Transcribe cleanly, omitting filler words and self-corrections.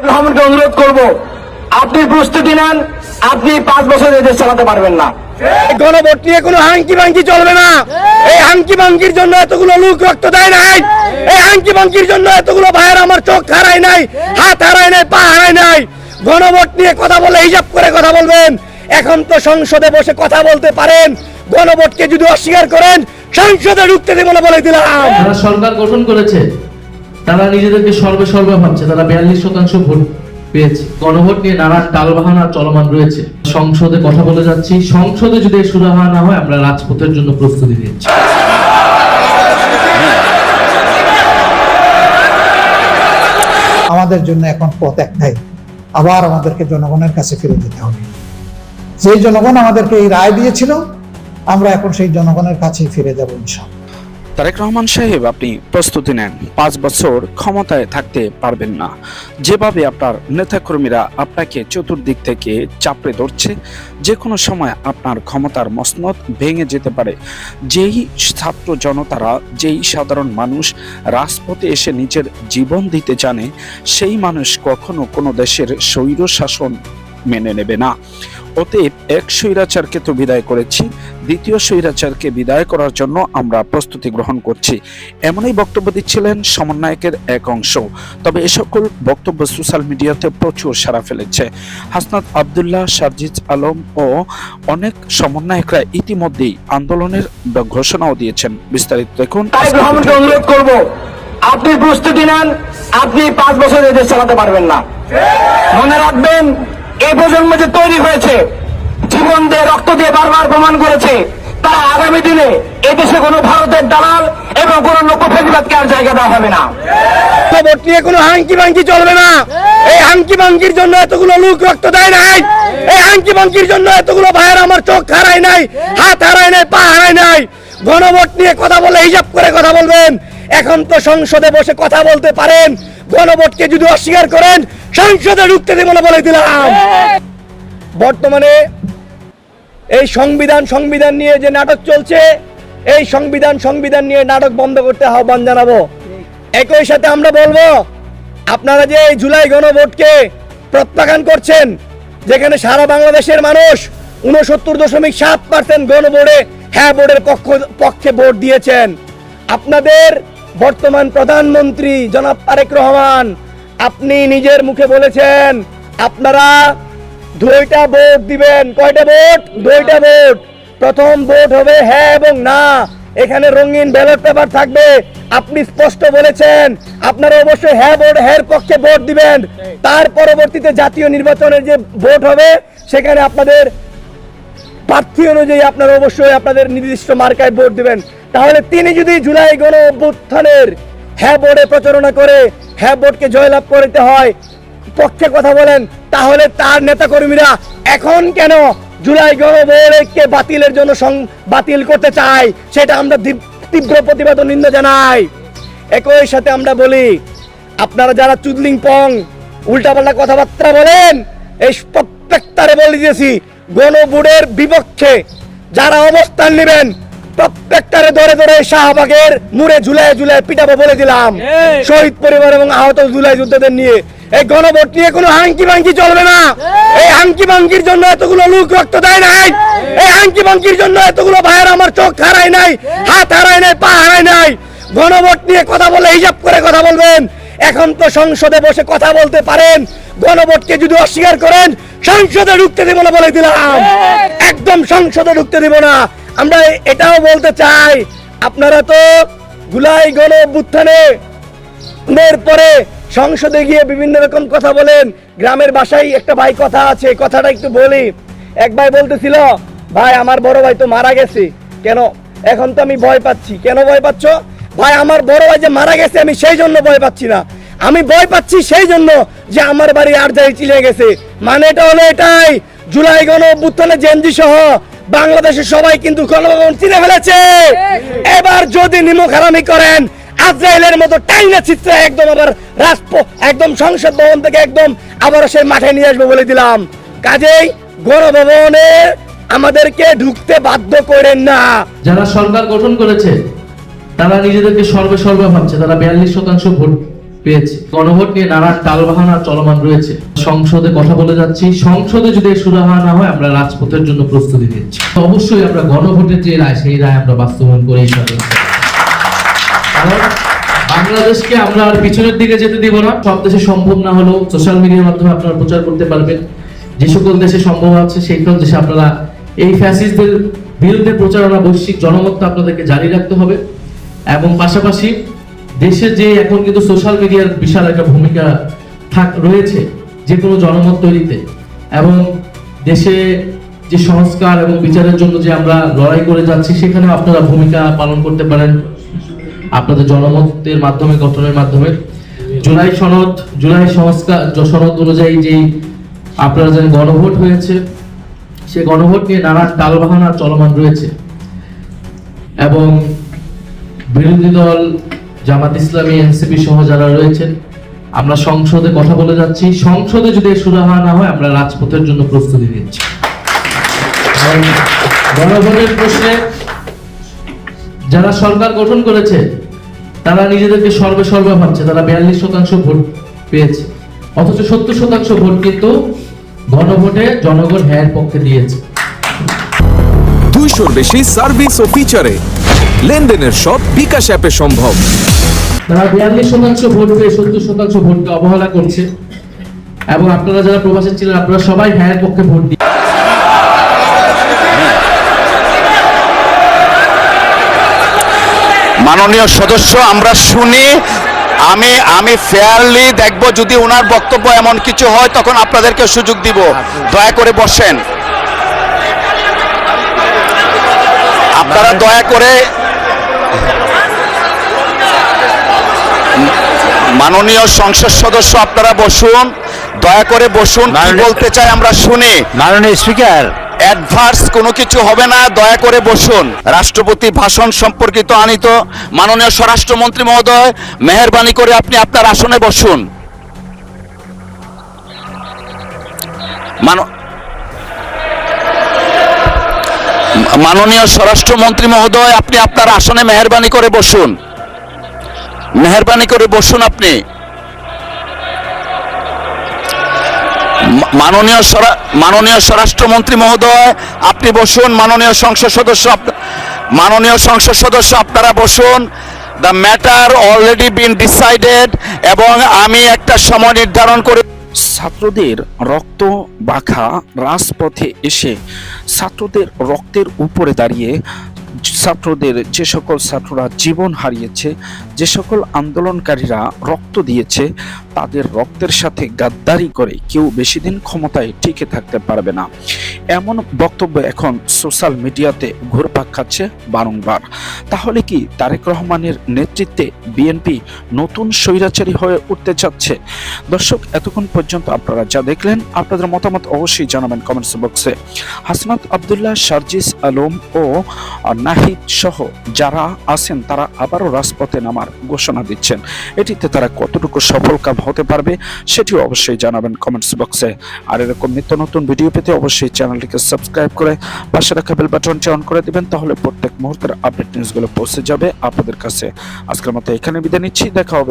রহমানকে অনুরোধ করব, আপনি প্রস্তুতি নেন, আপনি 5 বছর দেশ চালাতে পারবেন না। গণভোট নিয়ে কোনো হাঙ্কি ভাঙ্কি চলবে না। এই হাঙ্কি ভাঙ্কির জন্য এতগুলো লোক রক্ত দেয় নাই। এই হাঙ্কি ভাঙ্কির জন্য এতগুলো ভাইয়ের আমার চোখ হারায় নাই, হাত হারায় নাই, পা হারায় নাই। গণভোট নিয়ে কথা বলে হিসাব করে কথা বলবেন। এখন তো সংসদে বসে কথা বলতে পারেন, গণভোটকে যদি অস্বীকার করেন সংসদে ঢুকতে দেব না বলে দিলাম। যারা সরকার গঠন করেছে তারা নিজেদেরকে সর্বে ভাবছে, তারা 42% ভোট পেয়েছে। গণভোট নিয়ে নানা টালবাহানা চলমান রয়েছে। সংসদে কথা বলে যাচ্ছি, সংসদে যদি সুরাহা না হয় আমরা রাজপথের জন্য প্রস্তুতি নিচ্ছি। আমাদের জন্য এখন পথ একটাই, আবার আমাদেরকে জনগণের কাছে ফিরে যেতে হবে। যে জনগণ আমাদেরকে এই রায় দিয়েছিল, আমরা এখন সেই জনগণের কাছেই ফিরে যাব ইনশাআল্লাহ। তারেক রহমান সাহেব, আপনি প্রস্তুতি নেন, 5 বছর ক্ষমতায় থাকতে পারবেন না। যেভাবে আপনার নেতাকর্মীরা আপনাকে চতুর্দিক থেকে চাপড়ে ধরছে, যে কোনো সময় আপনার ক্ষমতার মসনদ ভেঙে যেতে পারে। যেই ছাত্র জনতারা, যেই সাধারণ মানুষ রাজপথে এসে নিজের জীবন দিতে জানে, সেই মানুষ কখনো কোনো দেশের স্বৈর শাসন মেনে নেবে না। অতএব এক স্বৈরাচারকে তো বিদায় করেছি, দ্বিতীয় স্বৈরাচারকে বিদায় করার জন্য আমরা প্রস্তুতি গ্রহণ করছি। এমনই বক্তব্য দিচ্ছিলেন সমন্বয়কের এক অংশ। তবে এ সকল বক্তব্য সোশ্যাল মিডিয়াতে প্রচুর সাড়া ফেলেছে। হাসনাত আব্দুল্লাহ, সার্জিজ আলম ও অনেক সমন্বয়করা ইতিমধ্যেই আন্দোলনের ঘোষণাও দিয়েছেন। বিস্তারিত দেখুন। তারেক রহমানকে অনুরোধ করব, আপনি প্রস্তুতি নেন, আপনি 5 বছর দেশ চালাতে পারবেন না। মনে রাখবেন, এই প্রজন্ম যে তৈরি হয়েছে, জীবন দিয়ে রক্ত দিয়ে বারবার প্রমাণ করেছে, তারা আগামী দিনে এদেশে কোনো ভারতের দালাল এবং কোনো লোকপ্রতিবাদকে আর জায়গা দেওয়া হবে না। ভোট নিয়ে কোনো হাঙ্কি ভাঙ্কি চলবে না। এই হাঙ্কি ভাঙ্কির জন্য এতগুলো লোক রক্ত দেয় নাই। এই হাঙ্কি ভাঙ্কির জন্য এতগুলো ভাইয়ের আমার চোখ হারায় নাই, হাত হারায় নাই, পা হারায় নাই। গণভোট নিয়ে কথা বলে হিসাব করে কথা বলবেন। এখন তো সংসদে বসে কথা বলতে পারেন, গণভোটকে যদি অস্বীকার করেন সংসদে ঢুকতে দেব না বলে দিলাম। বর্তমানে এই সংবিধান নিয়ে যে নাটক চলছে, এই সংবিধান নিয়ে নাটক বন্ধ করতে আহ্বান জানাবো। একই সাথে আমরা বলবো, আপনারা যে এই জুলাই গণভোটকে প্রত্যাখ্যান করছেন, যেখানে সারা বাংলাদেশের মানুষ 69.7% গণভোটে হ্যাঁ ভোটের পক্ষে ভোট দিয়েছেন। আপনাদের বর্তমান প্রধানমন্ত্রী জনাব তারেক রহমান, আপনি নিজের মুখে বলেছেন আপনারা 2টা ভোট দিবেন। কয়টা ভোট? 2টা ভোট। প্রথম ভোট হবে হ্যাঁ এবং না। এখানে রঙিন ব্যালট পেপার থাকবে। আপনি স্পষ্ট বলেছেন আপনারা অবশ্যই হ্যাঁ পক্ষে ভোট দিবেন। তার পরবর্তীতে জাতীয় নির্বাচনের যে ভোট হবে, সেখানে আপনাদের প্রার্থী অনুযায়ী আপনারা অবশ্যই আপনাদের নির্দিষ্ট মার্কায় ভোট দিবেন। তাহলে তিনি যদি জুলাই গণ অভ্যুত্থানের হ্যাঁ ভোটে প্রচারণা করে হ্যাঁ ভোটকে জয়লাভ করতে হয়, পক্ষে কথা বলেন, তাহলে তার নেতাকর্মীরা এখন কেন জুলাই গণভোটকে বাতিলের জন্য বাতিল করতে চায়, সেটা আমরা তীব্র প্রতিবাদ ও নিন্দা জানাই। একই সাথে আমরা বলি, আপনারা যারা চুদলিং পং উল্টাপাল্টা কথাবার্তা বলেন, এই প্রত্যেকটারে বলে দিয়েছি, গণভোটের বিপক্ষে যারা অবস্থান নেবেন প্রত্যেকটারে ধরে ধরে শাহবাগের মুড়ে ঝুলায় পিটাবো বলে দিলাম। শহীদ পরিবার এবং আহত জুলাই যোদ্ধাদের নিয়ে এই গণভোট নিয়ে কোনো হাঙ্কি ভাঙ্কি চলবে না। এই হাঙ্কি ভাঙ্কির জন্য এতগুলো লোক রক্ত দেয় নাই। এই হাঙ্কি ভাঙ্কির জন্য এতগুলো ভাইয়ের আমার চোখ হারায় নাই, হাত হারায় নাই, পা হারায় নাই। গণভোট নিয়ে কথা বলে হিসাব করে কথা বলবেন। এখন তো সংসদে বসে কথা বলতে পারেন, গণভোটকে যদি অস্বীকার করেন সংসদে ঢুকতে দেব না বলে দিলাম। একদম সংসদে ঢুকতে দেব না। আমরা এটাও বলতে চাই, আপনারা তো জুলাই গণ অভ্যুত্থানের পরে সংসদে গিয়ে বিভিন্ন রকম কথা বলেন। গ্রামের বাসায় একটা ভাই কথা আছে, কথাটা একটু বলি। এক ভাই বলতেছিল, ভাই আমার বড় ভাই তো মারা গেছে, কেন এখন তো আমি ভয় পাচ্ছি। কেন ভয় পাচ্ছ? ভাই আমার বড় ভাই যে মারা গেছে আমি সেই জন্য ভয় পাচ্ছি না, আমি ভয় পাচ্ছি সেই জন্য যে আমার বাড়ি আর যাই চিলে গেছে। মানে এটা হলো এটাই, জুলাই গণ অভ্যুত্থানে জেনজি সহ বাংলাদেশের সবাই কিন্তু গণভবন চিনে ফেলেছে। এবার যদি নিমখারামি করেন, আজরাইলের মতো টাইনা চিত্র একদম আবার একদম সংসদ ভবন থেকে একদম আবার সেই মাঠে নিয়ে আসবো বলে দিলাম। কাজেই গণভবনে আমাদেরকে ঢুকতে বাধ্য করেন না। যারা সরকার গঠন করেছে তারা নিজেদেরকে সর্বে ভাবছে, তারা 42% ভোট পেয়েছে। গণভোট নিয়ে নানা টালবাহানা চলমান রয়েছে। সংসদে কথা বলে যাচ্ছি, সংসদে যদি সুরাহা না হয় আমরা রাজপথের জন্য প্রস্তুতি নিচ্ছি। তো অবশ্যই আমরা গণভোটের যে রায়, সেই রায় আমরা বাস্তবায়ন করেই ছাড়ব। কারণ বাংলাদেশকে আমরা আর পিছনের দিকে যেতে দিব না। সব দেশে সম্ভব না হলেও সোশ্যাল মিডিয়ার মাধ্যমে আপনারা প্রচার করতে পারবেন। যে সকল দেশে সম্ভব আছে সেই সকল দেশে আপনারা এই ফ্যাসিস্টদের বিরুদ্ধে প্রচারণা, বৈশ্বিক জনমতটা আপনাদেরকে জারি রাখতে হবে। এবং পাশাপাশি দেশে যে এখন কিন্তু সোশ্যাল মিডিয়ার বিশাল একটা ভূমিকা রয়েছে যে কোনো জনমত তৈরিতে, এবং দেশে যে সংস্কার এবং বিচারের জন্য যে আমরা লড়াই করে যাচ্ছি, সেখানে আপনারা ভূমিকা পালন করতে পারেন আপনাদের জনমতের মাধ্যমে, গঠনের মাধ্যমে। জুলাই সংস্কার সনদ অনুযায়ী যেই আপনারা জানেন গণভোট হয়েছে, সে গণভোট নিয়ে নানা টালবাহানা চলমান রয়েছে। এবং বিরোধী দল জামাত ইসলামী, এনসিপি সহ যারা রয়েছেন, আমরা সংসদে কথা বলে যাচ্ছি। সংসদে যদি সুরাহা না হয় আমরা রাজপথের জন্য প্রস্তুতি নিচ্ছি। গণভোটের প্রশ্নে যারা সরকার গঠন করেছে তারা নিজেদেরকে সর্বে ভাবছে, তারা 42% ভোট পেয়েছে, অথচ 70% ভোট কিন্তু গণভোটে জনগণ হ্যাঁ পক্ষে দিয়েছে। 200-র বেশি সার্ভিস ও ফিচারে লেনদেনের সব বিকাশ অ্যাপে সম্ভব। তারা 42% ভোট পেয়ে 70% ভোটকে অবহেলা করছে। এবং আপনারা যারা প্রবাসী ছিলেন, আপনারা সবাই হ্যাঁ পক্ষে ভোট দিয়ে মাননীয় সদস্য, আমরা শুনি। আমি ফেয়ারলি দেখব, যদি ওনার বক্তব্য এমন কিছু হয় তখন আপনাদেরকে সুযোগ দিব। দয়া করে বসেন, আপনারা দয়া করে। মাননীয় সংসদ সদস্য, আপনারা বসুন, দয়া করে বসুন। কি বলতে চাই আমরা শুনি। মাননীয় স্পিকার, অ্যাডভার্স কোনো কিছু হবে না, দয়া করে বসুন। রাষ্ট্রপতি ভাষণ সম্পর্কিত আনিত মাননীয় স্বরাষ্ট্রমন্ত্রী মহোদয়, মেহেরবানি করে আপনি আপনার আসনে বসুন। মাননীয় স্বরাষ্ট্রমন্ত্রী মহোদয়, আপনি আপনার আসনে মেহেরবানি করে বসুন। মেহেরবানি করে বসুন আপনি। মাননীয় স্বরাষ্ট্রমন্ত্রী মহোদয়, আপনি বসুন। মাননীয় সংসদ সদস্য আপনারা বসুন। The matter already been decided, এবং আমি একটা সময় নির্ধারণ করে ছাত্রদের রক্ত মাখা রাজপথে এসে ছাত্রদের রক্তের উপরে দাঁড়িয়ে ছাত্রদের, যে সকল ছাত্ররা জীবন হারিয়েছে, যে সকল আন্দোলনকারীরা রক্ত দিয়েছে, তাদের রক্তের সাথে গাদ্দারি করে কেউ বেশি দিন ক্ষমতায় টিকে থাকতে পারবে না, এমন বক্তব্য এখন সোশ্যাল মিডিয়াতে ঘুরপাক খাচ্ছে বারংবার। তাহলে কি তারেক রহমানের নেতৃত্বে বিএনপি নতুন স্বৈরাচারী হয়ে উঠতে চাচ্ছে? দর্শক, এতক্ষণ পর্যন্ত আপনারা যা দেখলেন, আপনাদের মতামত অবশ্যই জানাবেন কমেন্টস বক্সে। হাসনাত আব্দুল্লাহ, সার্জিস আলম ও নাহিদ সহ যারা আছেন তারা আবারও রাজপথে নামার ঘোষণা দিচ্ছেন। এটিতে তারা কতটুকু সফলকাম হতে পারবে সেটিও অবশ্যই জানাবেন কমেন্টস বক্সে। আর এরকম নিত্য নতুন ভিডিও পেতে অবশ্যই চ্যানেলটিকে সাবস্ক্রাইব করে পাশে রাখা বেল বাটনটি অন করে দিবেন, তাহলে প্রত্যেক মুহূর্তের আপডেট নিউজগুলো পৌঁছে যাবে আপনাদের কাছে। আজকের মতো এখানে বিদায় নিচ্ছি, দেখা হবে